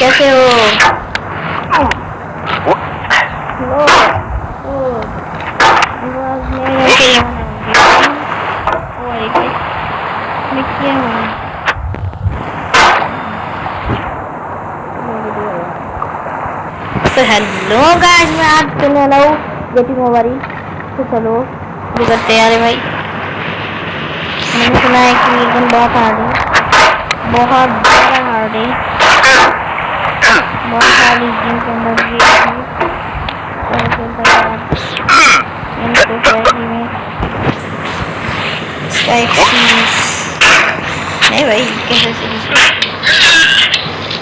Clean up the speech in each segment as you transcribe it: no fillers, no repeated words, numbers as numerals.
कैसे हो? तो हेलो गाइस, मैं आज चलने वाला हूँ गेटिंग ओवर। तो चलो ये करते हैं। अरे भाई, मैंने सुना है कि ये गेम बहुत हार्ड है, बहुत ज़्यादा हार्ड है, बहुत हार्ड इस गेम के अंदर ये नहीं भाई, कैसे सीरीज?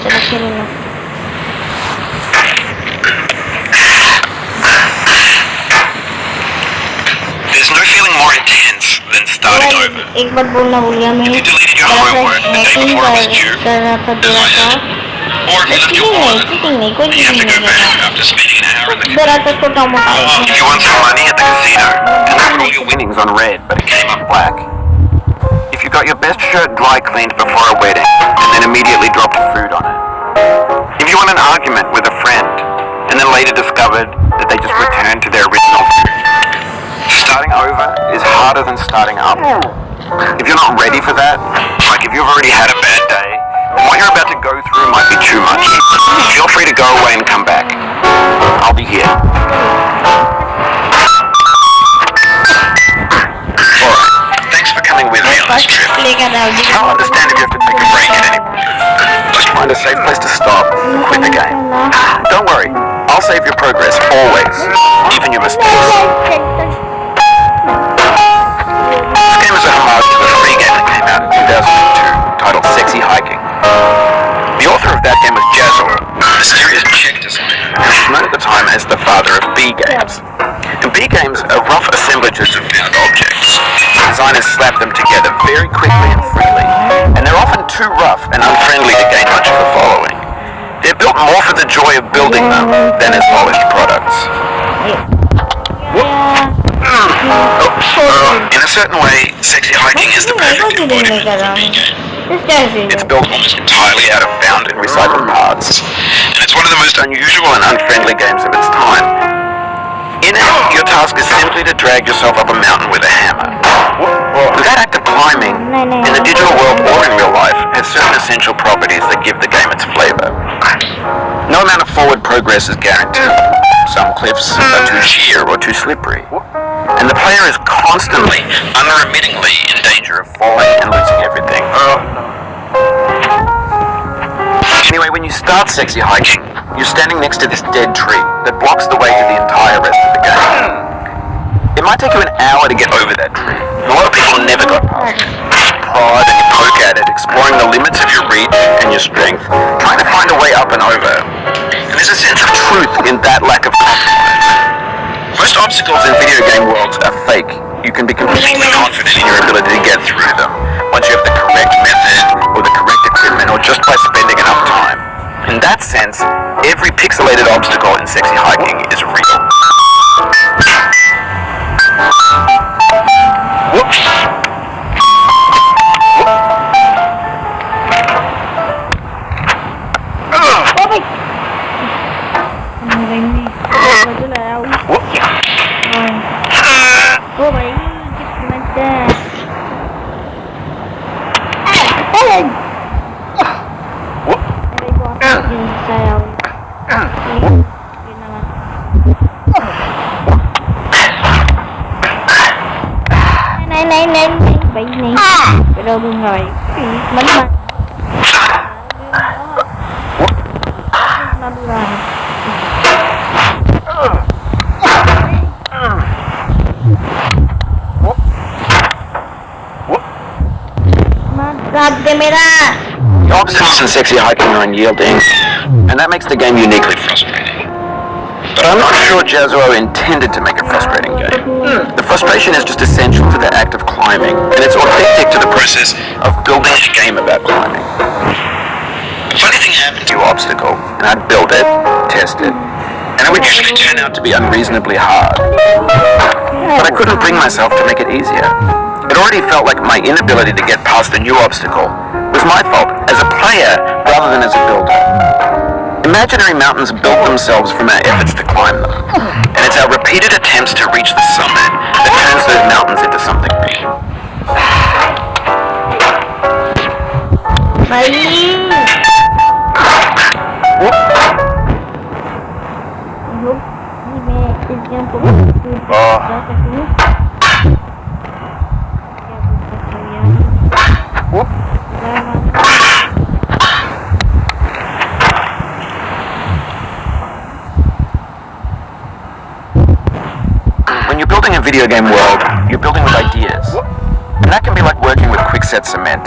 चलो खेल लो। There's no feeling more intense than starting over. एक बार बोलना भूल गया मैं। If you deleted your homework the day before it was due, कर रहा था or if you left your wallet, you have to go back after spending an hour in the casino. If you won some money at the casino and put all your winnings on red, but it came up black. If you got your best shirt dry cleaned before a wedding and then immediately dropped food on it. If you won an argument with a friend and then later discovered that they just returned to their original food. Starting over is harder than starting up. If you're not ready for that, like if you've already had a bad day, and what you're about to go through might be too much, feel free to go away and come back. I'll be here. Alright, thanks for coming with me on this trip. I'll understand if you have to take a break at any point. Just find a safe place to stop with the game. Don't worry, I'll save your progress always, even your mistakes. This game is a homage to a free game that came out in 2002 titled Sexy Hiking. The author of that game was Jazzo, a mysterious chick designer, who was known at the time as the father of B games. And B games are rough assemblages of found objects. Designers slap them together very quickly and freely, and they're often too rough and unfriendly to gain much of a following. They're built more for the joy of building them than as polished products. In a certain way, Sexy Hiking is the perfect embodiment of a B game. It's built almost entirely out of found and recycled parts, and it's one of the most unusual and unfriendly games of its time. In it, your task is simply to drag yourself up a mountain with a hammer. That act of climbing, in the digital world or in real life, has certain essential properties that give the game its flavor. No amount of forward progress is guaranteed. Some cliffs are too sheer or too slippery. And the player is constantly, unremittingly in danger of falling and losing everything. Anyway, when you start Sexy Hiking, you're standing next to this dead tree that blocks the way to the entire rest of the game. It might take you an hour to get over that tree. A lot of people never got past it. You prod and you poke at it, exploring the limits of your reach and your strength, trying to find a way up and over. And there's a sense of truth in that lack of compromise. Most obstacles in video game worlds are fake. You can be completely confident in your ability to get through them once you have the correct method or the correct equipment or just by spending enough time. In that sense, every pixelated obstacle in Sexy Hiking is real. Whoops. Oh my God, नहीं भाई नहीं करो दूंगा भाई मत The obstacles in Sexy Hiking are unyielding, and that makes the game uniquely frustrating. But I'm not sure Jazzo intended to make a frustrating game. The frustration is just essential to the act of climbing, and it's authentic to the process of building a game about climbing. A funny thing happened to an obstacle, and I'd build it, test it, and it would usually turn out to be unreasonably hard. But I couldn't bring myself to make it easier. It already felt like my inability to get past a new obstacle was my fault as a player rather than as a builder. Imaginary mountains built themselves from our efforts to climb them. And it's our repeated attempts to reach the summit that turns those mountains into something real. When you're building a video game world, you're building with ideas. And that can be like working with quickset cement.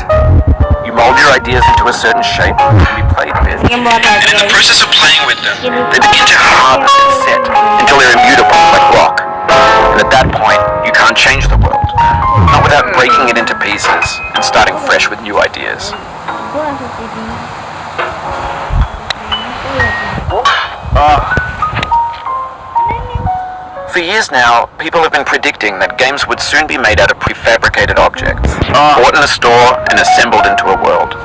You mold your ideas into a certain shape that can be played with. And in the process of playing with them, they begin to harden and set until they're immutable like rock. And at that point, you can't change the world. Not without breaking it into pieces and starting fresh with new ideas. For years now, people have been predicting that games would soon be made out of prefabricated objects, bought in a store and assembled into a world.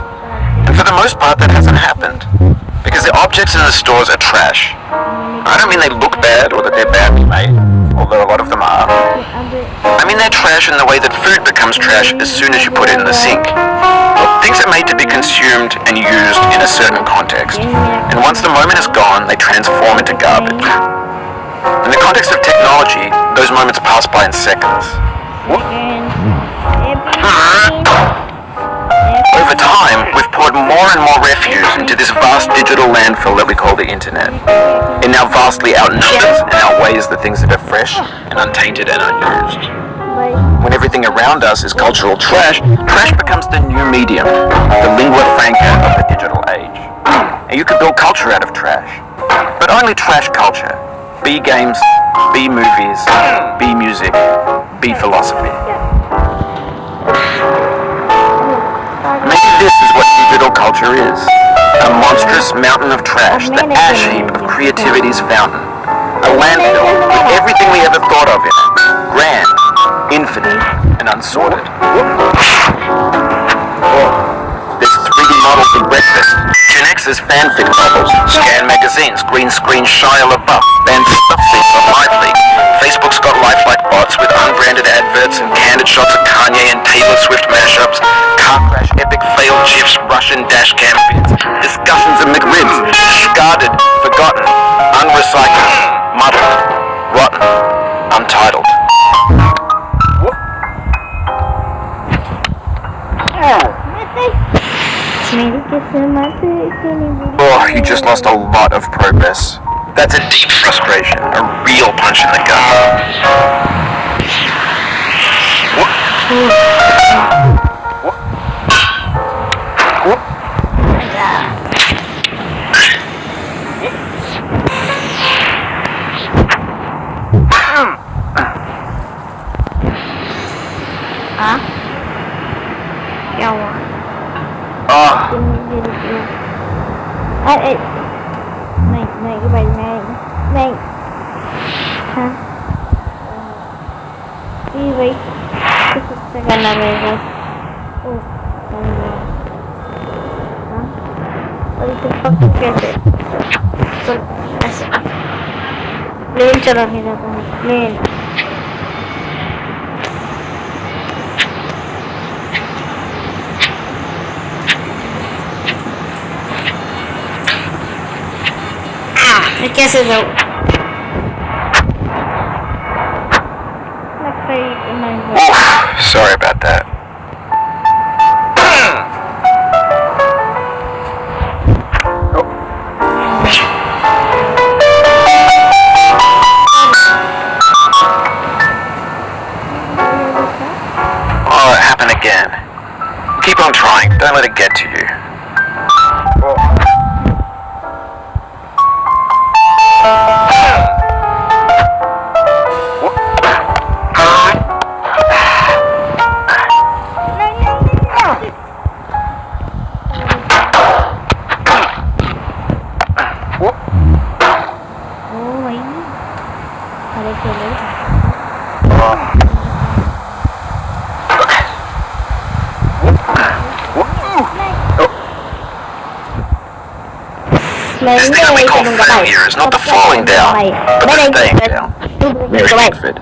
And for the most part, that hasn't happened, because the objects in the stores are trash. I don't mean they look bad or that they're badly made, although a lot of them are. I mean they're trash in the way that food becomes trash as soon as you put it in the sink. Things are made to be consumed and used in a certain context, and once the moment is gone, they transform into garbage. In the context of technology, those moments pass by in seconds. Over time, we've poured more and more refuse into this vast digital landfill that we call the internet. It now vastly outnumbers and outweighs the things that are fresh and untainted and unused. When everything around us is cultural trash, trash becomes the new medium, the lingua franca of the digital age. And you can build culture out of trash, but only trash culture. B games, B movies, B music, B philosophy. Maybe this is what digital culture is. A monstrous mountain of trash, the ash heap of creativity's fountain. A landfill with everything we ever thought of in it. Grand, infinite, and unsorted. There's 3D models of breakfast, Gen X's fanfic novels, scan magazines, green screen Shia LaBeouf, banned stuff scenes on Lively. Facebook's got lifelike bots with unbranded adverts and candid shots of Kanye and Taylor Swift mashups, car crash, epic failed GIFs, Russian dash cam vids, discussions of McRibs, discarded, forgotten, unrecycled, muddled, rotten, untitled. Oh, you just lost a lot of progress. That's a deep frustration, a real punch in the gut. क्या हुआ? नहीं भाई नहीं हाँ ये भाई कुछ अच्छा करना पड़ेगा और इसे पक्का कैसे चल ऐसे प्लेन चला के जाता हूँ प्लेन कैसे जाऊँ Sorry about that. Oh, it happened again. Keep on trying. Don't let it get to you. This thing that we call failure is not the falling down, but the staying down. Very good.